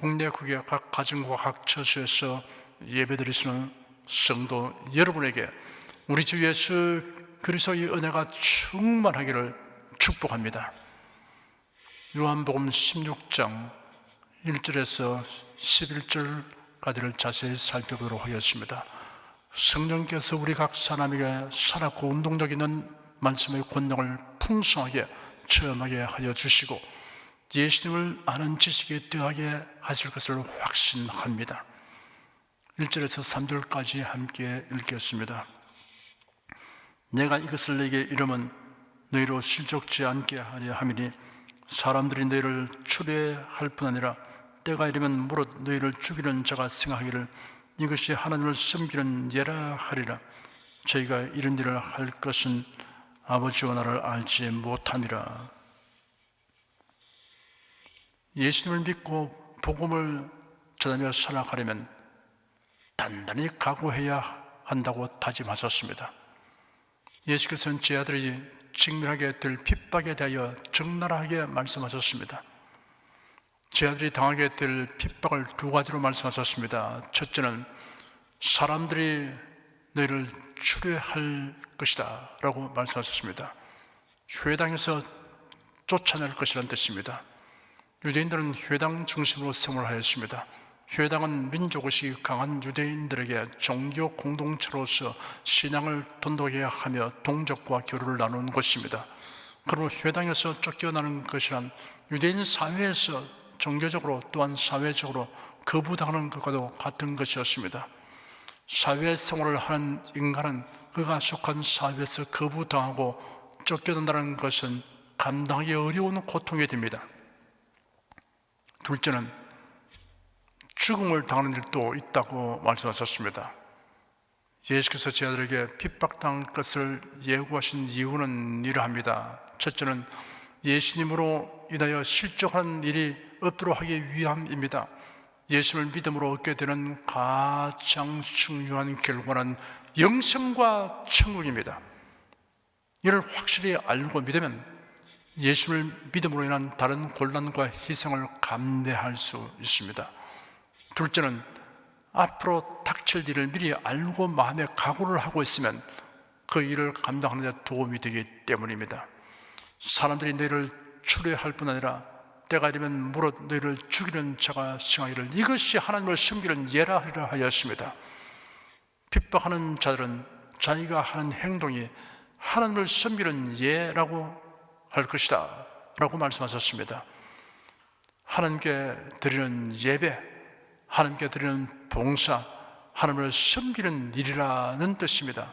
국내 국외 각 가정과 각 처소에서 예배드리시는 성도 여러분에게 우리 주 예수 그리스도의 은혜가 충만하기를 축복합니다. 요한복음 16장 1절에서 11절까지를 자세히 살펴보도록 하겠습니다. 성령께서 우리 각 사람에게 살았고 운동력 있는 말씀의 권능을 풍성하게 체험하게 하여 주시고 예수님을 아는 지식에 더하게 하실 것을 확신합니다. 1절에서 3절까지 함께 읽겠습니다. 내가 이것을 내게 이름은 너희로 실족지 않게 하려 함이니 사람들이 너희를 추례할 뿐 아니라 때가 이르면 무릇 너희를 죽이는 자가 생각하기를 이것이 하나님을 섬기는 예라 하리라. 저희가 이런 일을 할 것은 아버지와 나를 알지 못함이라. 예수님을 믿고 복음을 전하며 살아가려면 단단히 각오해야 한다고 다짐하셨습니다. 예수께서는 제 아들이 직면하게 될 핍박에 대하여 적나라하게 말씀하셨습니다. 제 아들이 당하게 될 핍박을 두 가지로 말씀하셨습니다. 첫째는 사람들이 너희를 추례할 것이다 라고 말씀하셨습니다. 회당에서 쫓아낼 것이라는 뜻입니다. 유대인들은 회당 중심으로 생활을 하였습니다. 회당은 민족의식이 강한 유대인들에게 종교 공동체로서 신앙을 돈독하게 하며 동족과 교류를 나누는 것입니다. 그러므로 회당에서 쫓겨나는 것이란 유대인 사회에서 종교적으로 또한 사회적으로 거부당하는 것과도 같은 것이었습니다. 사회생활을 하는 인간은 그가 속한 사회에서 거부당하고 쫓겨난다는 것은 감당하기 어려운 고통이 됩니다. 둘째는 죽음을 당하는 일도 있다고 말씀하셨습니다. 예수께서 제 아들에게 핍박당할 것을 예고하신 이유는 이러합니다. 첫째는 예수님으로 인하여 실족하는 일이 없도록 하기 위함입니다. 예수를 믿음으로 얻게 되는 가장 중요한 결과는 영생과 천국입니다. 이를 확실히 알고 믿으면 예수를 믿음으로 인한 다른 곤란과 희생을 감내할 수 있습니다. 둘째는 앞으로 닥칠 일을 미리 알고 마음에 각오를 하고 있으면 그 일을 감당하는 데 도움이 되기 때문입니다. 사람들이 너희를 추례할 뿐 아니라 때가 이르면 무릇 너희를 죽이는 자가 생하기를 이것이 하나님을 섬기는 예라 하리라 하였습니다. 핍박하는 자들은 자기가 하는 행동이 하나님을 섬기는 예라고 할 것이다 라고 말씀하셨습니다. 하나님께 드리는 예배, 하나님께 드리는 봉사, 하나님을 섬기는 일이라는 뜻입니다.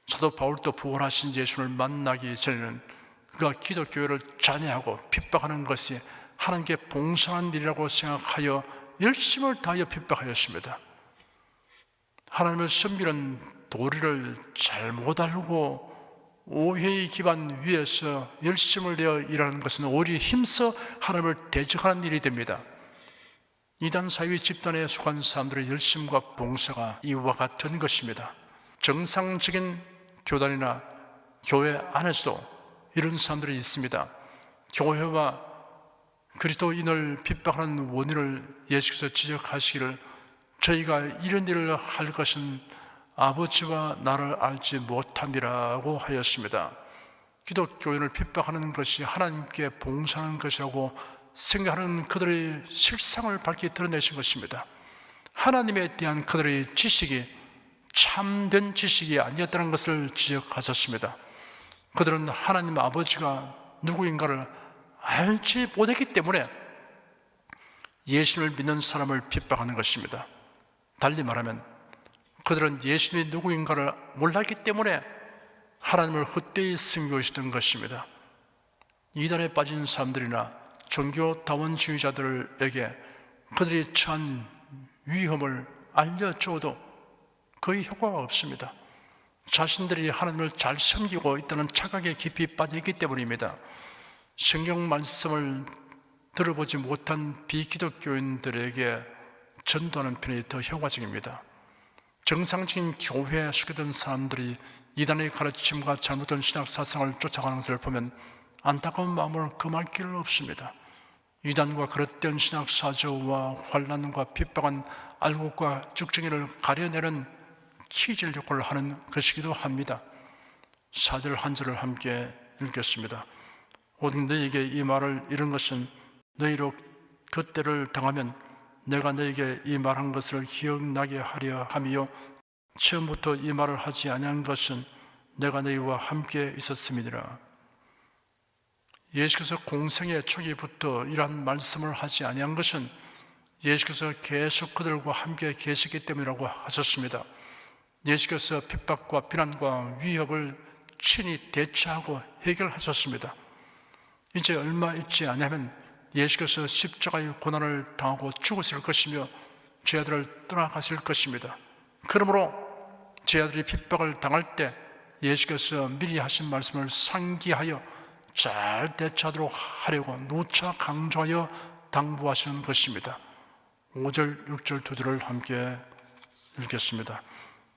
사도 바울도 부활하신 예수를 만나기 전에는 그가 기독교회를 잔해하고 핍박하는 것이 하나님께 봉사하는 일이라고 생각하여 열심을 다하여 핍박하였습니다. 하나님을 섬기는 도리를 잘못 알고 오해의 기반 위에서 열심을 내어 일하는 것은 오히려 힘써 하나님을 대적하는 일이 됩니다. 이단 사회 집단에 속한 사람들의 열심과 봉사가 이와 같은 것입니다. 정상적인 교단이나 교회 안에서도 이런 사람들이 있습니다. 교회와 그리스도인을 핍박하는 원인을 예수께서 지적하시기를 저희가 이런 일을 할 것은 아버지와 나를 알지 못함이라고 하였습니다. 기독교인을 핍박하는 것이 하나님께 봉사하는 것이라고 생각하는 그들의 실상을 밝히 드러내신 것입니다. 하나님에 대한 그들의 지식이 참된 지식이 아니었다는 것을 지적하셨습니다. 그들은 하나님 아버지가 누구인가를 알지 못했기 때문에 예수를 믿는 사람을 핍박하는 것입니다. 달리 말하면 그들은 예수님이 누구인가를 몰랐기 때문에 하나님을 헛되이 섬기고 있었던 것입니다. 이단에 빠진 사람들이나 종교다원주의자들에게 그들이 처한 위험을 알려줘도 거의 효과가 없습니다. 자신들이 하나님을 잘 섬기고 있다는 착각에 깊이 빠져있기 때문입니다. 성경 말씀을 들어보지 못한 비기독교인들에게 전도하는 편이 더 효과적입니다. 정상적인 교회에 속해던 사람들이 이단의 가르침과 잘못된 신학 사상을 쫓아가는 것을 보면 안타까운 마음을 금할 길 없습니다. 이단과 그릇된 신학사조와 환난과 핍박은 알곡과 쭉정이를 가려내는 키질 역할을 하는 것이기도 합니다. 4절 한 절을 함께 읽겠습니다. 오직 너에게 이 말을 이룬 것은 너희로 그때를 당하면 내가 너에게 이 말한 것을 기억나게 하려 함이요 처음부터 이 말을 하지 아니한 것은 내가 너희와 함께 있었음이니라. 예수께서 공생의 초기부터 이러한 말씀을 하지 아니한 것은 예수께서 계속 그들과 함께 계시기 때문이라고 하셨습니다. 예수께서 핍박과 비난과 위협을 친히 대처하고 해결하셨습니다. 이제 얼마 있지 않으면 예수께서 십자가의 고난을 당하고 죽으실 것이며 제자들을 떠나가실 것입니다. 그러므로 제자들이 핍박을 당할 때 예수께서 미리 하신 말씀을 상기하여 잘 대처하도록 하려고 누차 강조하여 당부하시는 것입니다. 5절, 6절 두 절을 함께 읽겠습니다.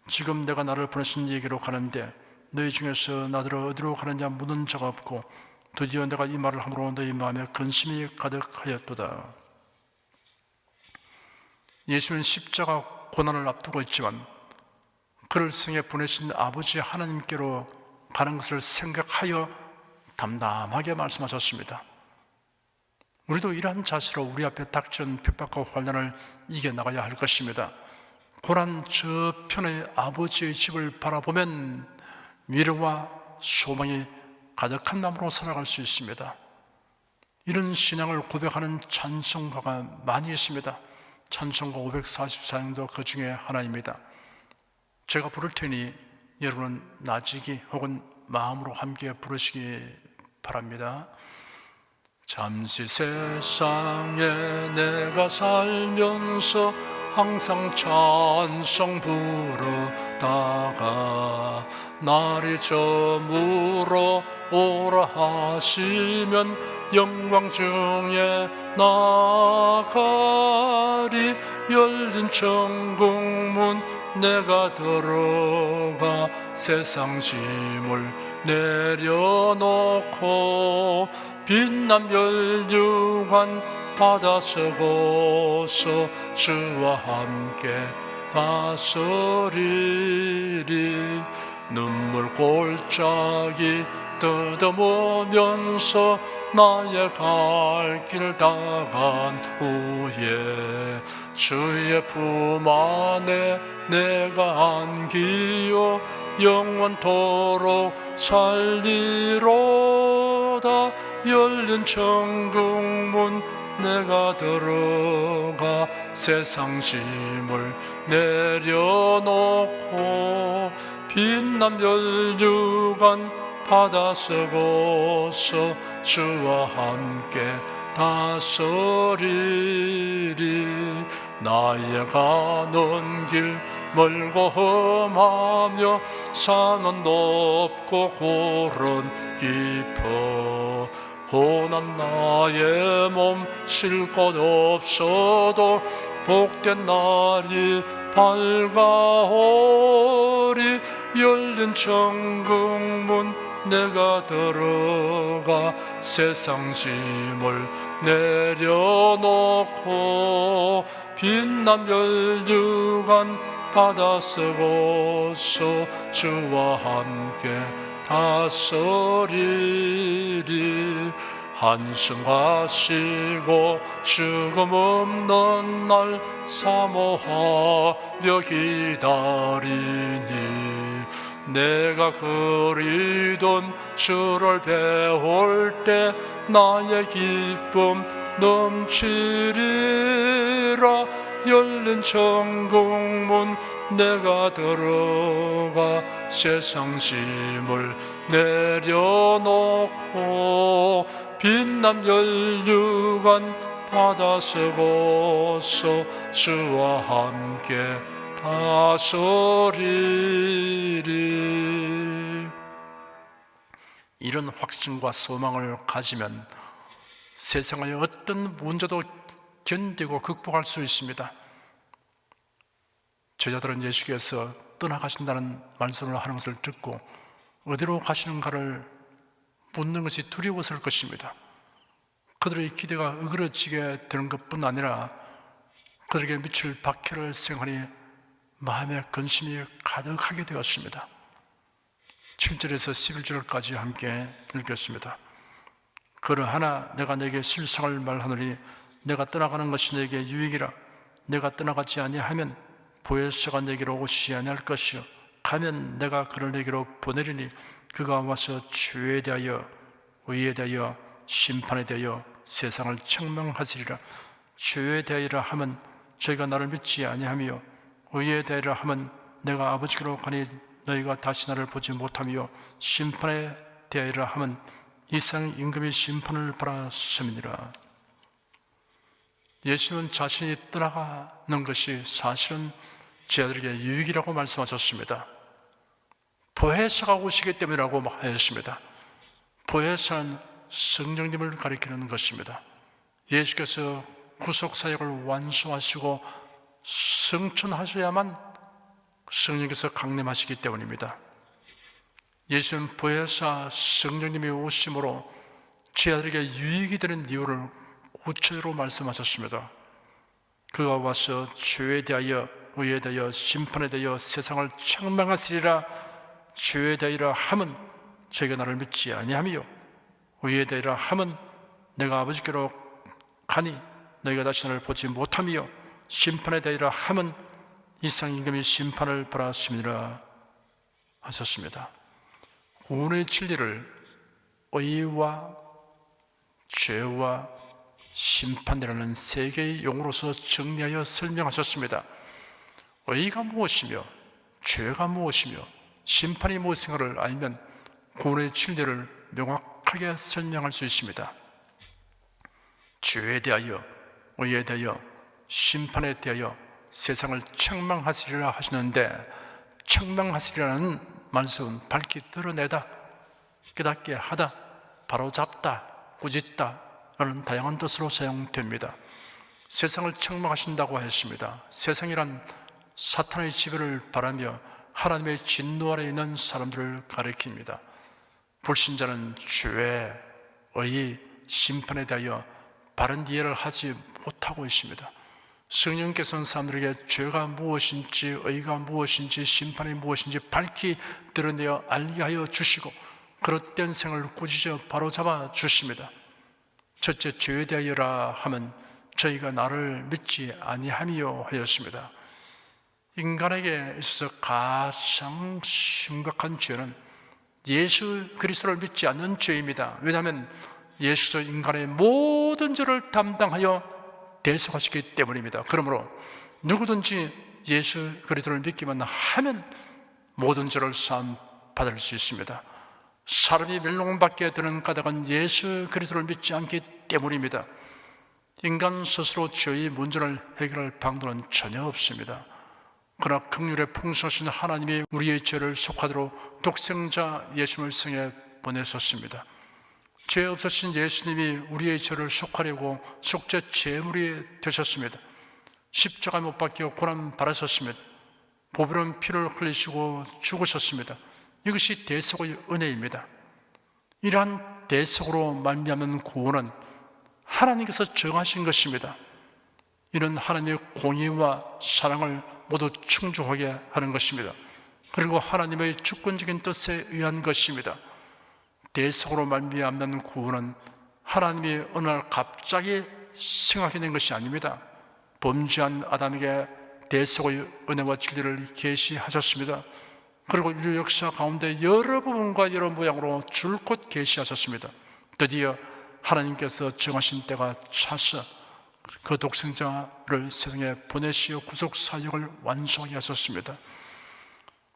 지금 내가 나를 보내신 얘기로 가는데 너희 중에서 나더러 어디로 가느냐 묻는 자가 없고 드디어 내가 이 말을 함으로 너희 마음에 근심이 가득하였도다. 예수는 십자가 고난을 앞두고 있지만 그를 성에 보내신 아버지 하나님께로 가는 것을 생각하여 담담하게 말씀하셨습니다. 우리도 이러한 자세로 우리 앞에 닥친 핍박과 환난을 이겨나가야 할 것입니다. 고난 저편의 아버지의 집을 바라보면 미래와 소망이 가득한 나무로 살아갈 수 있습니다. 이런 신앙을 고백하는 찬송가가 많이 있습니다. 찬송가 544장도 그 중에 하나입니다. 제가 부를 테니 여러분은 나지기 혹은 마음으로 함께 부르시기 바랍니다. 잠시 세상에 내가 살면서 항상 찬송 부르다가 날이 저물어 오라 하시면 영광 중에 나가리. 열린 천국문 내가 들어가 세상 짐을 내려놓고 빛난 멸류관 바다 서고서 주와 함께 다스리리. 눈물 골짜기 뜯어보면서 나의 갈 길 다간 후에 주의 품 안에 내가 안기요 영원토록 살리로다. 열린 천국문 내가 들어가 세상 짐을 내려놓고 빛난 멸류관 바다 서고서 주와 함께 다스리리. 나의 가는 길 멀고 험하며 산은 높고 골은 깊어 고난 나의 몸 쉴 곳 없어도 복된 날이 밝아오리. 열린 천국문 내가 들어가 세상 짐을 내려놓고 빛난 멸류관 바다 서고서 주와 함께 다스리리. 한숨 가시고 죽음 없는 날 사모하며 기다리니 내가 그리던 주를 배울 때 나의 기쁨 넘치리라. 열린 천국문 내가 들어가 세상 짐을 내려놓고 빛난 멸류관 바다 서고서 주와 함께 다스리리. 이런 확신과 소망을 가지면 세상의 어떤 문제도 견디고 극복할 수 있습니다. 제자들은 예수께서 떠나가신다는 말씀을 하는 것을 듣고 어디로 가시는가를 묻는 것이 두려웠을 것입니다. 그들의 기대가 으그러지게 되는 것뿐 아니라 그들에게 미칠 박해를 생각하니 마음의 근심이 가득하게 되었습니다. 7절에서 11절까지 함께 읽겠습니다. 그러하나 내가 내게 실상을 말하노니 내가 떠나가는 것이 내게 유익이라. 내가 떠나가지 아니하면 보혜사가 내게로 오시지 아니할 것이요 가면 내가 그를 내게로 보내리니 그가 와서 죄에 대하여 의에 대하여 심판에 대하여 세상을 책망하시리라. 죄에 대하여라 하면 저희가 나를 믿지 아니하며 의에 대하여라 하면 내가 아버지께로 가니 너희가 다시 나를 보지 못하며 심판에 대하여라 하면 이상 임금의 심판을 받았음이니라. 예수는 자신이 떠나가는 것이 사실은 제자들에게 유익이라고 말씀하셨습니다. 보혜사가 오시기 때문이라고 하였습니다. 보혜사는 성령님을 가리키는 것입니다. 예수께서 구속사역을 완수하시고 성천하셔야만 성령께서 강림하시기 때문입니다. 예수는 보혜사 성령님이 오심으로 제자들에게 유익이 되는 이유를 구체적으로 말씀하셨습니다. 그가 와서 죄에 대하여 의에 대하여 심판에 대하여 세상을 책망하시리라. 죄에 대하여라 함은 저희가 나를 믿지 아니하며 의에 대하여라 함은 내가 아버지께로 가니 너희가 다시 나를 보지 못하며 심판에 대하여라 함은 이상 임금이 심판을 받았음이라 하셨습니다. 구원의 진리를 의와 죄와 심판이라는 세 개의 용어로서 정리하여 설명하셨습니다. 의가 무엇이며 죄가 무엇이며 심판이 무엇인가를 알면 구원의 진리를 명확하게 설명할 수 있습니다. 죄에 대하여 의에 대하여 심판에 대하여 세상을 책망하시리라 하시는데 책망하시리라는 말씀은 밝히 드러내다, 깨닫게 하다, 바로잡다, 꾸짖다 라는 다양한 뜻으로 사용됩니다. 세상을 책망하신다고 했습니다. 세상이란 사탄의 지배를 바라며 하나님의 진노 아래 있는 사람들을 가리킵니다. 불신자는 죄, 의, 심판에 대하여 바른 이해를 하지 못하고 있습니다. 성령께서는 사람들에게 죄가 무엇인지, 의가 무엇인지, 심판이 무엇인지 밝히 드러내어 알게 하여 주시고 그릇된 생을 꾸짖어 바로잡아 주십니다. 첫째, 죄에 대하여라 하면 저희가 나를 믿지 아니하며 하였습니다. 인간에게 있어서 가장 심각한 죄는 예수 그리스도를 믿지 않는 죄입니다. 왜냐하면 예수도 인간의 모든 죄를 담당하여 대속하시기 때문입니다. 그러므로 누구든지 예수 그리스도를 믿기만 하면 모든 죄를 사함 받을 수 있습니다. 사람이 멸망받게 되는 까닭은 예수 그리스도를 믿지 않기 때문입니다. 인간 스스로 죄의 문제를 해결할 방도는 전혀 없습니다. 그러나 긍휼의 풍성하신 하나님이 우리의 죄를 속하도록 독생자 예수를 성에 보내셨습니다. 죄 없으신 예수님이 우리의 죄를 속하려고 속죄 제물이 되셨습니다. 십자가 못 박혀 고난 받으셨습니다. 보배로운 피를 흘리시고 죽으셨습니다. 이것이 대속의 은혜입니다. 이러한 대속으로 말미암은 구원은 하나님께서 정하신 것입니다. 이는 하나님의 공의와 사랑을 모두 충족하게 하는 것입니다. 그리고 하나님의 주권적인 뜻에 의한 것입니다. 대속으로 말미암는 구원은 하나님이 어느 날 갑자기 생각해 낸 것이 아닙니다. 범죄한 아담에게 대속의 은혜와 진리를 계시하셨습니다. 그리고 인류 역사 가운데 여러 부분과 여러 모양으로 줄곧 계시하셨습니다. 드디어 하나님께서 정하신 때가 차서 그 독생자를 세상에 보내시어 구속 사역을 완수하게 하셨습니다.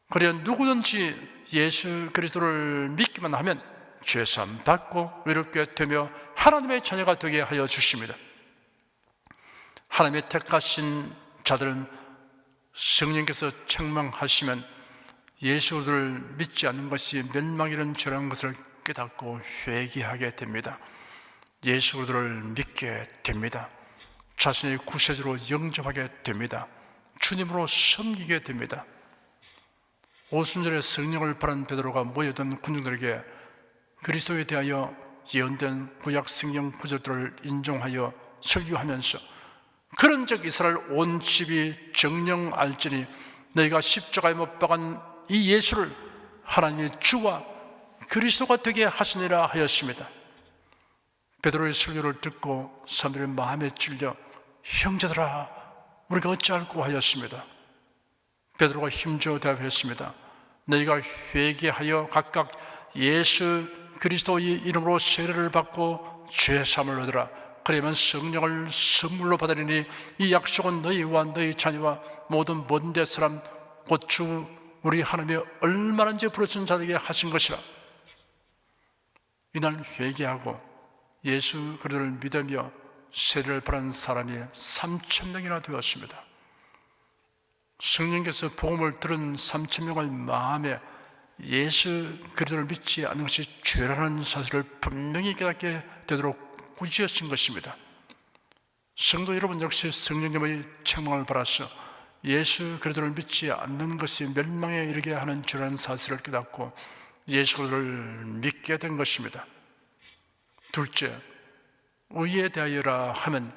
그래야 누구든지 예수 그리스도를 믿기만 하면 죄사함 받고 외롭게 되며 하나님의 자녀가 되게 하여 주십니다. 하나님의 택하신 자들은 성령께서 책망하시면 예수를 믿지 않는 것이 멸망이라는 죄라는 것을 깨닫고 회개하게 됩니다. 예수를 믿게 됩니다. 자신의 구세주로 영접하게 됩니다. 주님으로 섬기게 됩니다. 오순절에 성령을 받은 베드로가 모여든 군중들에게 그리스도에 대하여 예언된 구약 성경 구절들을 인정하여 설교하면서 그런 적 이스라엘 온 집이 정령 알지니 너희가 십자가에 못 박은 이 예수를 하나님의 주와 그리스도가 되게 하시니라 하였습니다. 베드로의 설교를 듣고 사람들의 마음에 찔려 형제들아 우리가 어찌할꼬 하였습니다. 베드로가 힘주어 대답했습니다. 너희가 회개하여 각각 예수 그리스도의 이름으로 세례를 받고 죄사함을 얻으라. 그러면 성령을 선물로 받으리니 이 약속은 너희와 너희 자녀와 모든 먼데 사람 곧 주 우리 하나님의 얼마든지 부르신 자들에게 하신 것이라. 이날 회개하고 예수 그리스도를 믿으며 세례를 받은 사람이 3,000명이나 되었습니다. 성령께서 복음을 들은 3,000명의 마음에 예수 그리스도를 믿지 않는 것이 죄라는 사실을 분명히 깨닫게 되도록 꾸짖으신 것입니다. 성도 여러분 역시 성령님의 책망을 받아서 예수 그리스도를 믿지 않는 것이 멸망에 이르게 하는 죄라는 사실을 깨닫고 예수를 믿게 된 것입니다. 둘째, 의에 대하여라 하면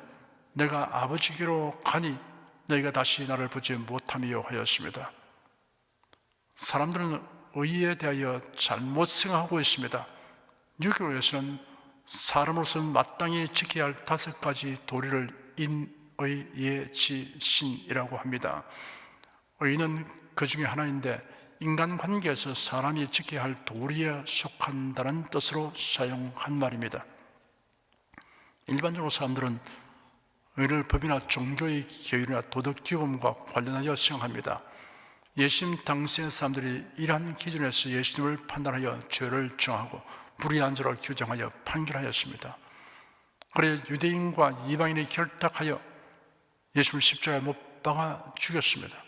내가 아버지께로 가니 너희가 다시 나를 보지 못하며 하였습니다. 사람들은 의에 대하여 잘못 생각하고 있습니다. 유교에서는 사람으로서는 마땅히 지켜야 할 5가지 도리를 인의, 예, 지, 신이라고 합니다. 의는 그 중에 하나인데 인간관계에서 사람이 지켜야 할 도리에 속한다는 뜻으로 사용한 말입니다. 일반적으로 사람들은 의를 법이나 종교의 교율이나 도덕기금과 관련하여 생각합니다. 예수님 당시의 사람들이 이러한 기준에서 예수님을 판단하여 죄를 정하고 불의한 자로 규정하여 판결하였습니다. 그래 유대인과 이방인이 결탁하여 예수님을 십자가에 못 박아 죽였습니다.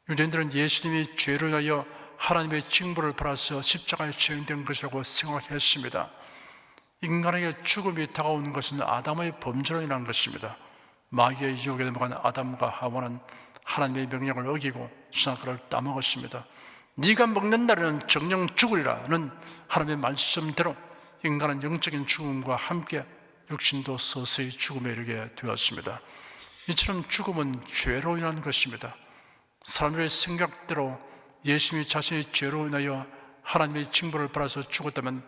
유대인들은 예수님이 죄를 위하여 하나님의 징벌을 받아서 십자가에 처형된 것이라고 생각했습니다. 인간에게 죽음이 다가오는 것은 아담의 범죄로 인한 것입니다. 마귀의 유혹에 넘어간 아담과 하와는 하나님의 명령을 어기고 선악과를 따먹었습니다. 네가 먹는 날에는 정령 죽으리라는 하나님의 말씀대로 인간은 영적인 죽음과 함께 육신도 서서히 죽음에 이르게 되었습니다. 이처럼 죽음은 죄로 인한 것입니다. 사람들의 생각대로 예수님이 자신의 죄로 인하여 하나님의 징벌을 받아서 죽었다면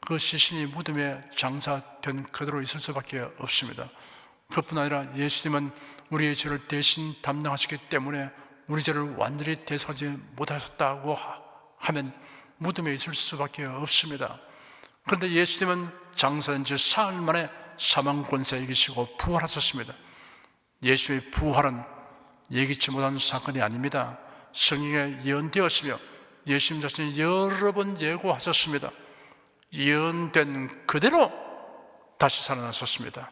그 시신이 무덤에 장사된 그대로 있을 수밖에 없습니다. 그뿐 아니라 예수님은 우리의 죄를 대신 담당하시기 때문에 우리 죄를 완전히 대속하지 못하셨다고 하면 무덤에 있을 수밖에 없습니다. 그런데 예수님은 장사된 지 사흘 만에 사망 권세에 이기시고 부활하셨습니다. 예수의 부활은 예기치 못한 사건이 아닙니다. 성경에 예언되었으며 예수님 자신이 여러 번 예고하셨습니다. 예언된 그대로 다시 살아나셨습니다.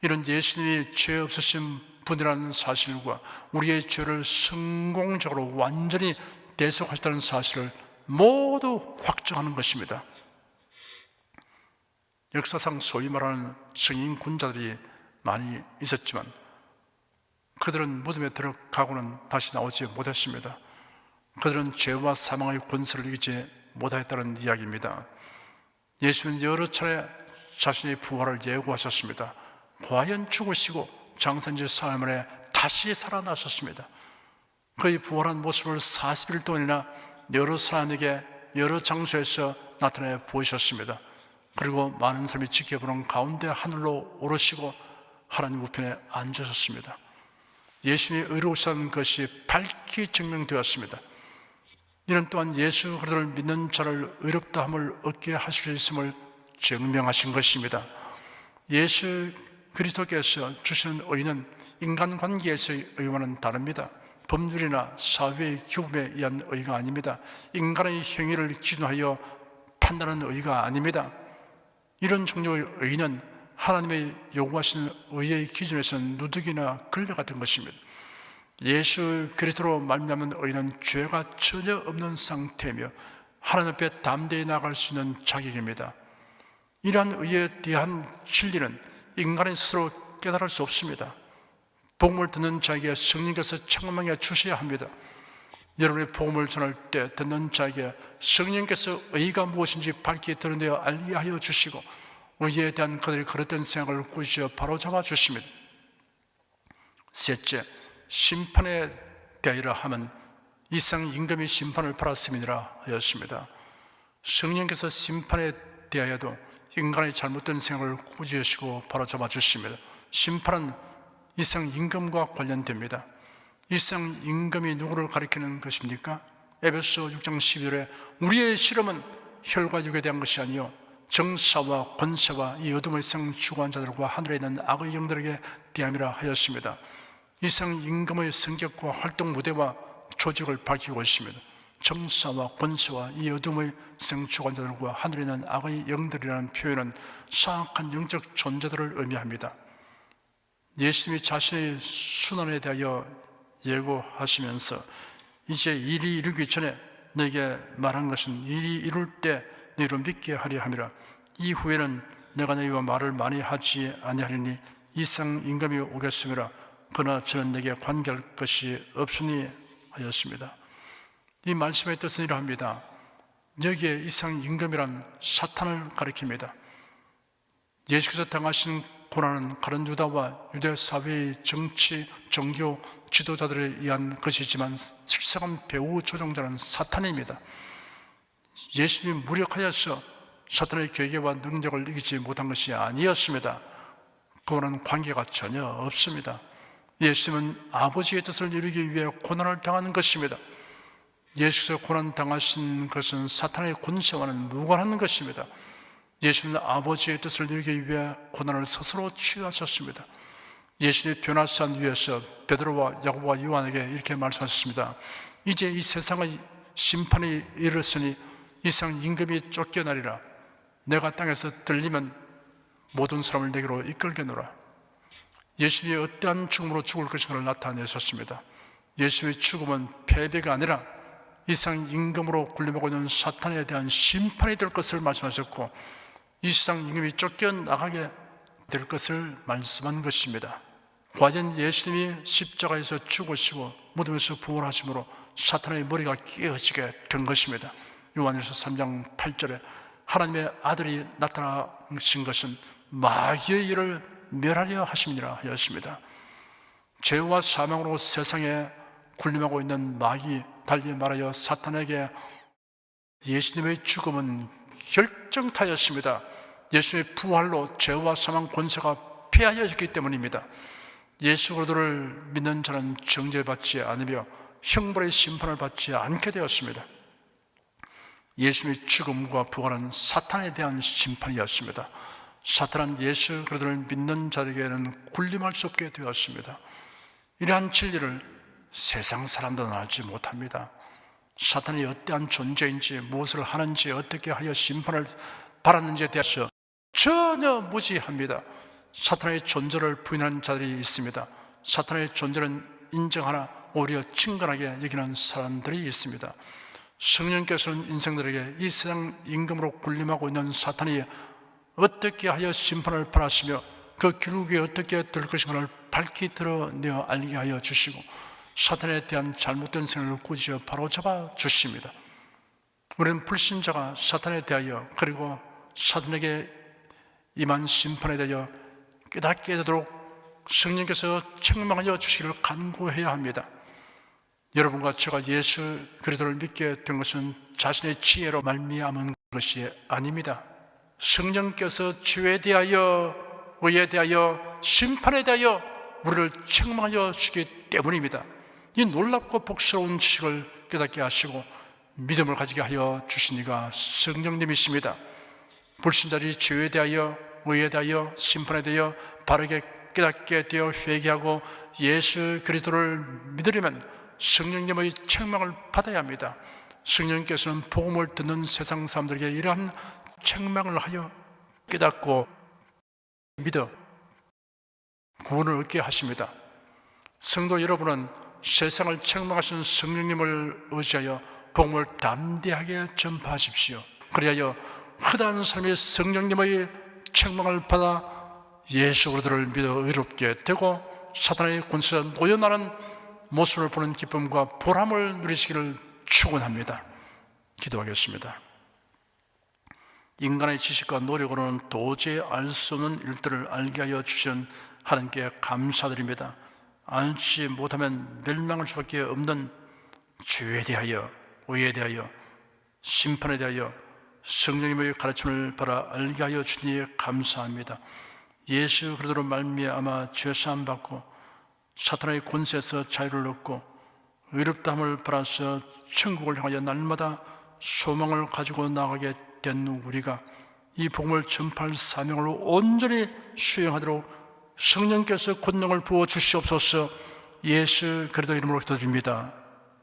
이런 예수님이 죄 없으신 분이라는 사실과 우리의 죄를 성공적으로 완전히 대속하셨다는 사실을 모두 확정하는 것입니다. 역사상 소위 말하는 성인 군자들이 많이 있었지만 그들은 무덤에 들어가고는 다시 나오지 못했습니다. 그들은 죄와 사망의 권세를 이기지 못하였다는 이야기입니다. 예수는 여러 차례 자신의 부활을 예고하셨습니다. 과연 죽으시고 장사된 지 사흘 만에 다시 살아나셨습니다. 그의 부활한 모습을 40일 동안이나 여러 사람에게 여러 장소에서 나타내 보이셨습니다. 그리고 많은 사람이 지켜보는 가운데 하늘로 오르시고 하나님 우편에 앉으셨습니다. 예수님이 의로우신 것이 밝히 증명되었습니다. 이는 또한 예수 그리스도를 믿는 자를 의롭다함을 얻게 하실 수 있음을 증명하신 것입니다. 예수 그리스도께서 주시는 의는 인간관계에서의 의와는 다릅니다. 법률이나 사회의 규범에 의한 의가 아닙니다. 인간의 행위를 기준하여 판단하는 의가 아닙니다. 이런 종류의 의는 하나님의 요구하시는 의의 기준에서는 누더기나 걸레 같은 것입니다. 예수 그리스도로 말미암은 의는 죄가 전혀 없는 상태이며 하나님 앞에 담대히 나아갈 수 있는 자격입니다. 이러한 의에 대한 진리는 인간이 스스로 깨달을 수 없습니다. 복음을 듣는 자에게 성령께서 책망해 주셔야 합니다. 여러분의 복음을 전할 때 듣는 자에게 성령께서 의가 무엇인지 밝히 드러내어 알게 하여 주시고 의에 대한 그들이 그랬던 생각을 꾸짖어 바로잡아 주십니다. 셋째, 심판에 대하여라 하면 이상 임금이 심판을 받았음이니라 하였습니다. 성령께서 심판에 대하여도 인간의 잘못된 생각을 꾸짖으시고 바로잡아 주십니다. 심판은 이상 임금과 관련됩니다. 이상 임금이 누구를 가리키는 것입니까? 에베소 6장 12절에 우리의 실험은 혈과 육에 대한 것이 아니요 정사와 권세와 이 어둠의 성 주관 자들과 하늘에 있는 악의 영들에게 대함이라 하였습니다. 이상 임금의 성격과 활동 무대와 조직을 밝히고 있습니다. 정사와 권세와 이 어둠의 성 주관자들과 하늘에 있는 악의 영들이라는 표현은 사악한 영적 존재들을 의미합니다. 예수님이 자신의 순환에 대하여 예고하시면서 이제 일이 이루기 전에 너에게 말한 것은 일이 이룰 때 너희로 믿게 하려 함이라. 이후에는 내가 너희와 말을 많이 하지 아니하리니 이상 임금이 오겠음이라. 그러나 저는 내게 관계할 것이 없으니 하였습니다. 이 말씀의 뜻은 이러합니다. 여기에 이상 임금이란 사탄을 가리킵니다. 예수께서 당하신 고난은 가룟 유다와 유대 사회의 정치, 종교 지도자들에 의한 것이지만 실상은 배후 조종자는 사탄입니다. 예수님이 무력하여서 사탄의 계계와 능력을 이기지 못한 것이 아니었습니다. 그와는 관계가 전혀 없습니다. 예수님은 아버지의 뜻을 이루기 위해 고난을 당하는 것입니다. 예수께서 고난 당하신 것은 사탄의 권세와는 무관한 것입니다. 예수님은 아버지의 뜻을 이루기 위해 고난을 스스로 취하셨습니다. 예수님의 변화산 위에서 베드로와 야고보와 요한에게 이렇게 말씀하셨습니다. 이제 이 세상의 심판이 이르렀으니 이상 임금이 쫓겨나리라. 내가 땅에서 들리면 모든 사람을 내게로 이끌게노라. 예수님이 어떠한 죽음으로 죽을 것인가를 나타내셨습니다. 예수의 죽음은 패배가 아니라 이상 임금으로 군림하고 있는 사탄에 대한 심판이 될 것을 말씀하셨고 이 세상 임금이 쫓겨나가게 될 것을 말씀한 것입니다. 과연 예수님이 십자가에서 죽으시고 무덤에서 부활하심으로 사탄의 머리가 깨어지게 된 것입니다. 요한일서 3장 8절에 하나님의 아들이 나타나신 것은 마귀의 일을 멸하려 하심이라 하였습니다. 죄와 사망으로 세상에 군림하고 있는 마귀, 달리 말하여 사탄에게 예수님의 죽음은 결정타였습니다. 예수의 부활로 죄와 사망 권세가 폐하여졌기 때문입니다. 예수 그리스도를 믿는 자는 정죄받지 않으며 형벌의 심판을 받지 않게 되었습니다. 예수님의 죽음과 부활은 사탄에 대한 심판이었습니다. 사탄은 예수 그리스도를 믿는 자에게는 군림할 수 없게 되었습니다. 이러한 진리를 세상 사람들은 알지 못합니다. 사탄이 어떠한 존재인지, 무엇을 하는지, 어떻게 하여 심판을 받았는지에 대해서 전혀 무지합니다. 사탄의 존재를 부인하는 자들이 있습니다. 사탄의 존재는 인정하나 오히려 친근하게 여기는 사람들이 있습니다. 성령께서는 인생들에게 이 세상 임금으로 군림하고 있는 사탄이 어떻게 하여 심판을 받았으며 그 결국에 어떻게 될 것인가를 밝히 드러내어 알게 하여 주시고 사탄에 대한 잘못된 생각을 꾸짖어 바로잡아 주십니다. 우리는 불신자가 사탄에 대하여 그리고 사탄에게 임한 심판에 대하여 깨닫게 되도록 성령께서 책망하여 주시기를 간구해야 합니다. 여러분과 제가 예수 그리스도를 믿게 된 것은 자신의 지혜로 말미암은 것이 아닙니다. 성령께서 죄에 대하여, 의에 대하여, 심판에 대하여 우리를 책망하여 주시기 때문입니다. 이 놀랍고 복스러운 지식을 깨닫게 하시고 믿음을 가지게 하여 주신 이가 성령님이십니다. 불신자들이 죄에 대하여, 의에 대하여, 심판에 대하여 바르게 깨닫게 되어 회개하고 예수 그리스도를 믿으려면 성령님의 책망을 받아야 합니다. 성령께서는 복음을 듣는 세상 사람들에게 이러한 책망을 하여 깨닫고 믿어 구원을 얻게 하십니다. 성도 여러분은 세상을 책망하시는 성령님을 의지하여 복음을 담대하게 전파하십시오. 그리하여 허다한 삶의 성령님의 책망을 받아 예수 그리스도를 믿어 의롭게 되고 사탄의 권세에 놓여나는 모습을 보는 기쁨과 보람을 누리시기를 축원합니다. 기도하겠습니다. 인간의 지식과 노력으로는 도저히 알 수 없는 일들을 알게 하여 주신 하나님께 감사드립니다. 알지 못하면 멸망할 수밖에 없는 죄에 대하여, 의에 대하여, 심판에 대하여 성령님의 가르침을 받아 알게 하여 주니 감사합니다. 예수 그리스도로 말미암아 죄사함 받고 사탄의 권세에서 자유를 얻고 의롭다함을 받아서 천국을 향하여 날마다 소망을 가지고 나가게 된 우리가 이 복음을 전파할 사명을 온전히 수행하도록 성령께서 권능을 부어 주시옵소서. 예수 그리스도 이름으로 기도드립니다.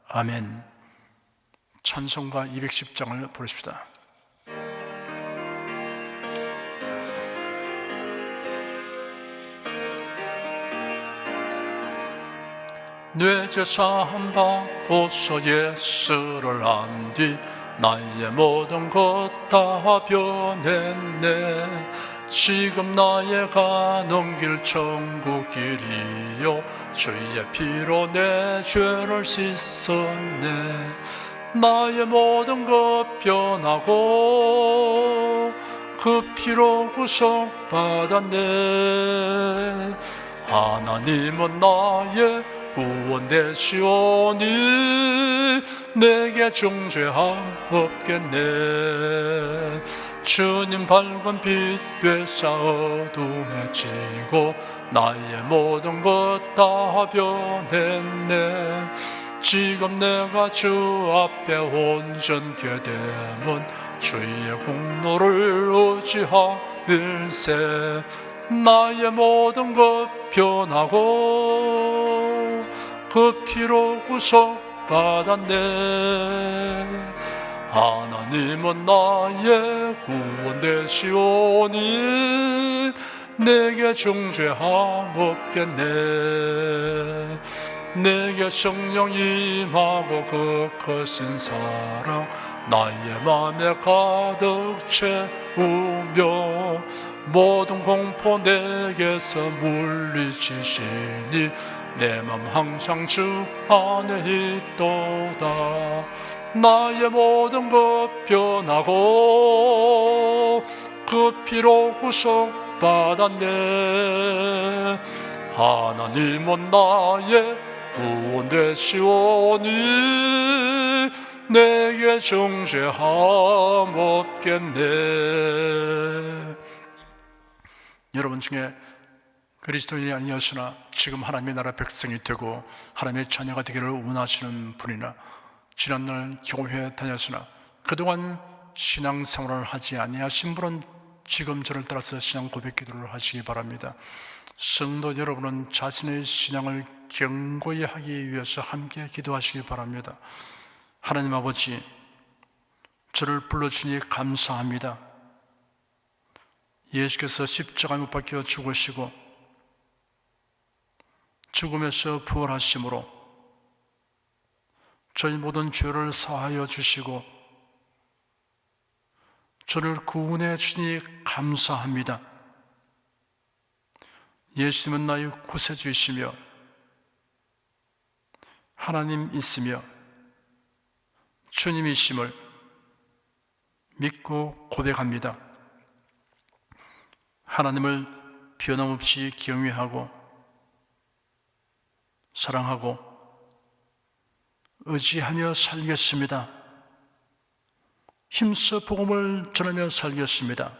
아멘. 찬송가 210장을 부르십시다. 뇌제사함 받고서 예수를 안 뒤 나의 모든 것 다 변했네. 지금 나의 가는 길 천국 길이요 주의 피로 내 죄를 씻었네. 나의 모든 것 변하고 그 피로 구속받았네. 하나님은 나의 구원 되시오니 내게 중죄함 없겠네. 주님 밝은 빛 되사 어둠에 지고 나의 모든 것 다 변했네. 지금 내가 주 앞에 온전케 되면 주의 공로를 의지하늘세. 나의 모든 것 변하고 그 피로 구속받았네. 하나님은 나의 구원 되시오니 내게 중죄함 없겠네. 내게 성령 임하고 그 크신 사랑 나의 맘에 가득 채우며 모든 공포 내게서 물리치시니 내 맘 항상 주 안에 있도다. 나의 모든 것 변하고 그 피로 구속받았네. 하나님은 나의 구원 되시오니 내게 중죄함 없겠네. 여러분 중에 그리스도인이 아니었으나 지금 하나님의 나라 백성이 되고 하나님의 자녀가 되기를 원하시는 분이나 지난날 교회에 다녔으나 그동안 신앙생활을 하지 아니하신 분은 지금 저를 따라서 신앙 고백 기도를 하시기 바랍니다. 성도 여러분은 자신의 신앙을 견고히 하기 위해서 함께 기도하시기 바랍니다. 하나님 아버지, 저를 불러주니 감사합니다. 예수께서 십자가에 못 박혀 죽으시고 죽음에서 부활하심으로 저희 모든 죄를 사하여 주시고 저를 구원해 주니 감사합니다. 예수님은 나의 구세주이시며 하나님이시며 주님이심을 믿고 고백합니다. 하나님을 변함없이 경외하고 사랑하고 의지하며 살겠습니다. 힘써 복음을 전하며 살겠습니다.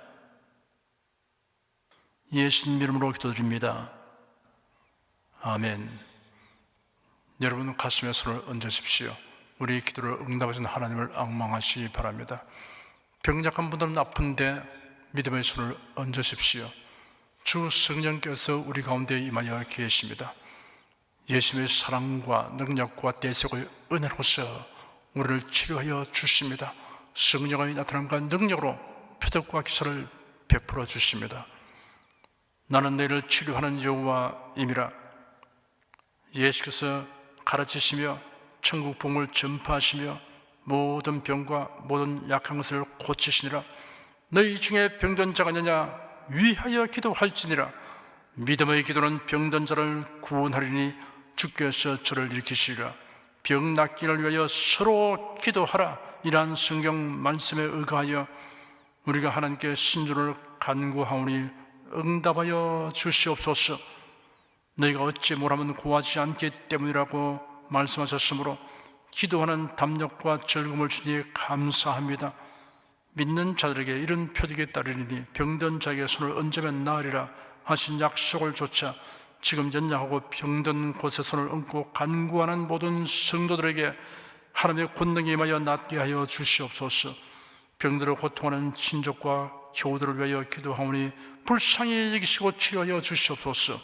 예수님 이름으로 기도드립니다. 아멘. 여러분 가슴에 손을 얹으십시오. 우리 기도를 응답하신 하나님을 앙망하시기 바랍니다. 병약한 분들은 아픈데 믿음의 손을 얹으십시오. 주 성령께서 우리 가운데 임하여 계십니다. 예수님의 사랑과 능력과 대속의 은혜로서 우리를 치료하여 주십니다. 성령의 나타남과 능력으로 표적과 기사를 베풀어 주십니다. 나는 너희를 치료하는 여호와임이라. 예수께서 가르치시며 천국 복음을 전파하시며 모든 병과 모든 약한 것을 고치시니라. 너희 중에 병든 자가 있느냐 위하여 기도할지니라. 믿음의 기도는 병든 자를 구원하리니 주께서 저를 일으키시리라. 병 낫기를 위하여 서로 기도하라. 이러한 성경 말씀에 의거하여 우리가 하나님께 신주를 간구하오니 응답하여 주시옵소서. 너희가 어찌 뭐라면 구하지 않기 때문이라고 말씀하셨으므로 기도하는 담력과 즐거움을 주니 감사합니다. 믿는 자들에게 이런 표적이 따르리니 병든 자에게 손을 얹으면 나으리라 하신 약속을 조차 지금 연약하고 병든 곳에 손을 얹고 간구하는 모든 성도들에게 하나님의 권능이 임하여 낫게 하여 주시옵소서. 병들어 고통하는 친족과 교우들을 위하여 기도하오니 불쌍히 여기시고 치료하여 주시옵소서.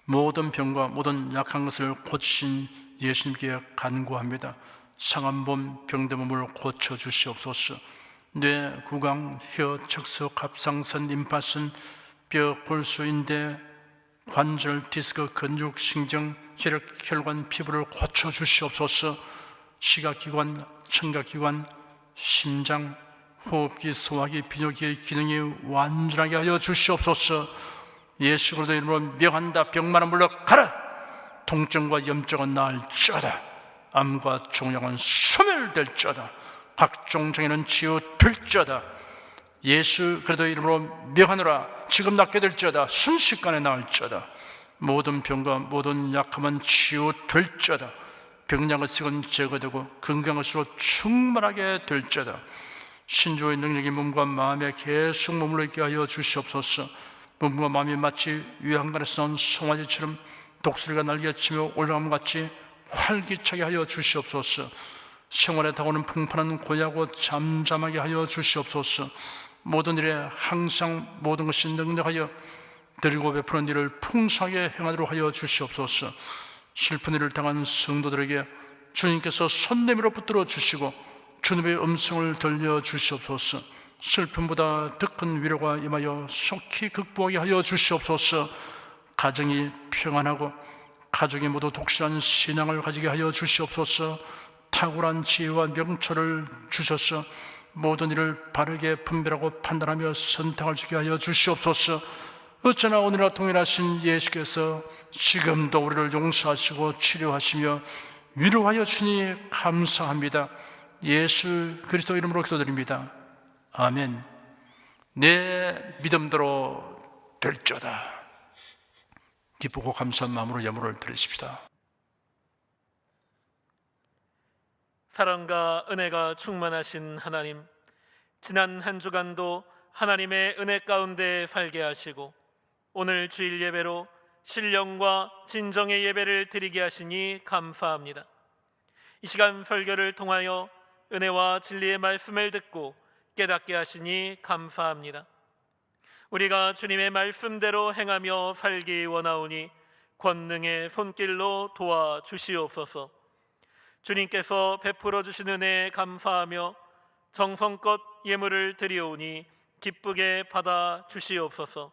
모든 병과 모든 약한 것을 고치신 예수님께 간구합니다. 상한 몸, 병든 몸을 고쳐 주시옵소서. 뇌, 구강, 혀, 척수, 갑상선, 림파선, 뼈, 골수, 인대, 관절, 디스크, 근육, 신경, 혈액, 혈관, 피부를 고쳐 주시옵소서. 시각기관, 청각기관, 심장, 호흡기, 소화기, 비뇨기의 기능이 완전하게 하여 주시옵소서. 예수 그리스도 이름으로 명한다. 병만은 물러가라. 통증과 염증은 나을지어다. 암과 종양은 소멸될지어다. 각종 장애는 치유될지어다. 예수 그리스도 이름으로 명하노라. 지금 낫게 될지어다. 순식간에 나을지어다. 모든 병과 모든 약함은 치유될지어다. 병량의 색은 제거되고 건강한 것으로 충만하게 될지어다. 신주의 능력이 몸과 마음에 계속 머물러 있게 하여 주시옵소서. 몸과 마음이 마치 유황간에서 나온 송아지처럼 독수리가 날개치며 올라감 같이 활기차게 하여 주시옵소서. 생활에 다가오는 풍파는 고야고 잠잠하게 하여 주시옵소서. 모든 일에 항상 모든 것이 능력하여 드리고 베푸는 일을 풍성하게 행하도록 하여 주시옵소서. 슬픈 일을 당한 성도들에게 주님께서 손 내밀어 붙들어 주시고 주님의 음성을 들려 주시옵소서. 슬픔보다 더 큰 위로가 임하여 속히 극복하게 하여 주시옵소서. 가정이 평안하고 가족이 모두 독실한 신앙을 가지게 하여 주시옵소서. 탁월한 지혜와 명철을 주셔서 모든 일을 바르게 분별하고 판단하며 선택할 수 있게 하여 주시옵소서. 어쩌나 오늘날 동일하신 예수께서 지금도 우리를 용서하시고 치료하시며 위로하여 주니 감사합니다. 예수 그리스도 이름으로 기도드립니다. 아멘. 내 믿음대로 될지어다. 기쁘고 감사한 마음으로 예물을 드리십시다. 사랑과 은혜가 충만하신 하나님, 지난 한 주간도 하나님의 은혜 가운데 살게 하시고 오늘 주일 예배로 신령과 진정의 예배를 드리게 하시니 감사합니다. 이 시간 설교를 통하여 은혜와 진리의 말씀을 듣고 깨닫게 하시니 감사합니다. 우리가 주님의 말씀대로 행하며 살기 원하오니 권능의 손길로 도와주시옵소서. 주님께서 베풀어 주신 은혜에 감사하며 정성껏 예물을 드리오니 기쁘게 받아 주시옵소서.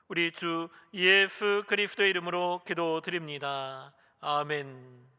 우리 주 예수 그리스도의 이름으로 기도드립니다. 아멘.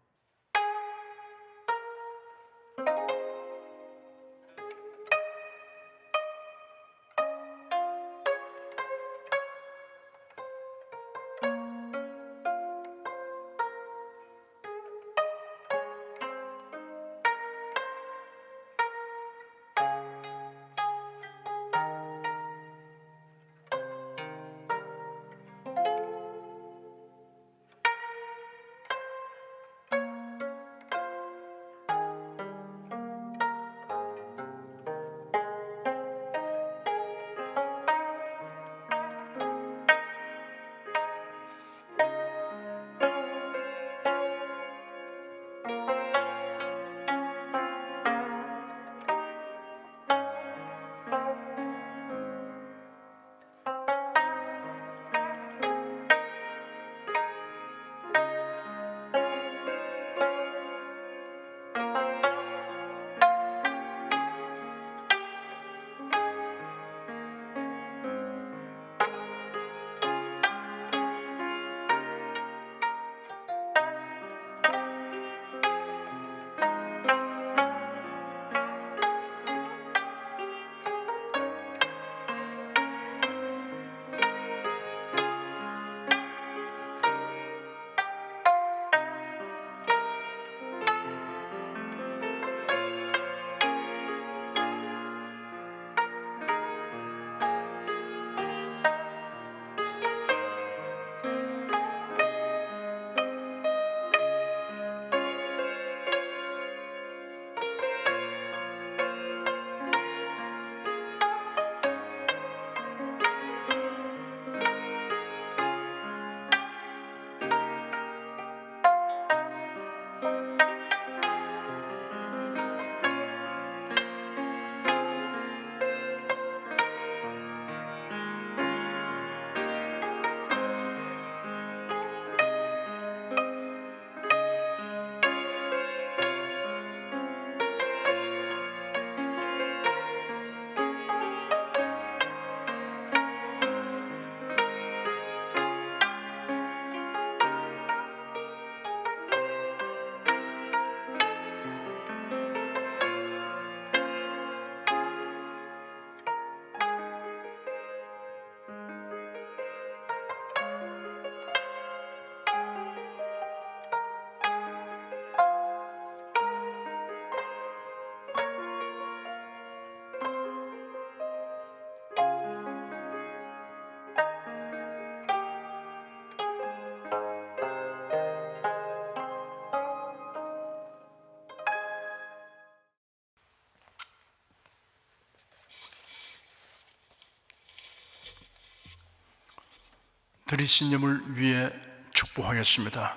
드리신 예물 위에 축복하겠습니다.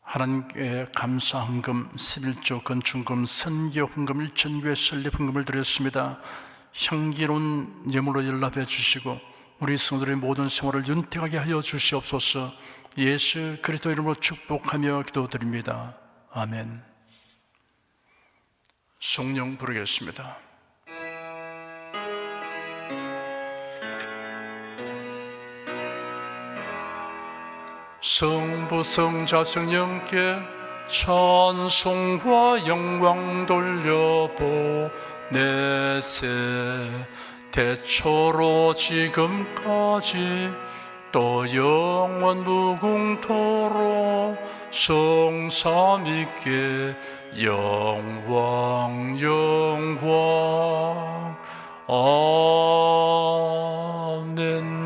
하나님께 감사 헌금 11조 건축금 선교 헌금 1,000교회 설립 헌금을 드렸습니다. 향기로운 예물로 연락해 주시고 우리 성도들의 모든 생활을 윤택하게 하여 주시옵소서. 예수 그리스도 이름으로 축복하며 기도드립니다. 아멘. 성령 부르겠습니다. 성부 성자 성령께 찬송과 영광 돌려보내세. 대초로 지금까지 또 영원 무궁토록 성삼위께 영광 영광. 아멘.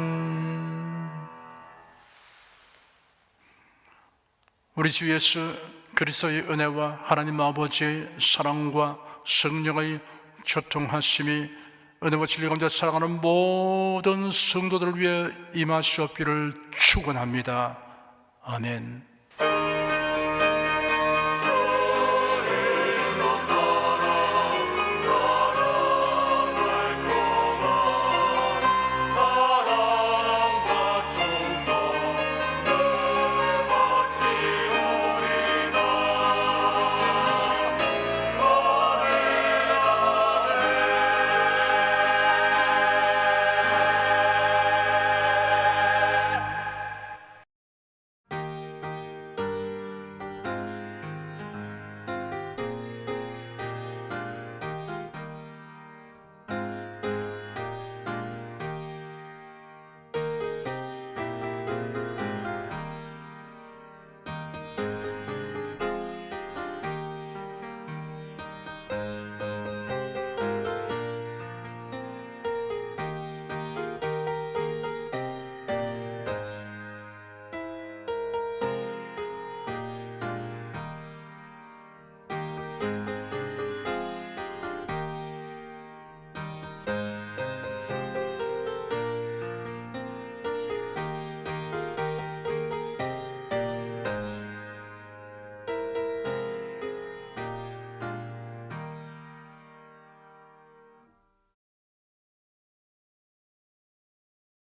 우리 주 예수 그리스도의 은혜와 하나님 아버지의 사랑과 성령의 교통하심이 은혜와 진리 가운데 살아가는 모든 성도들을 위해 임하시옵기를 축원합니다. 아멘.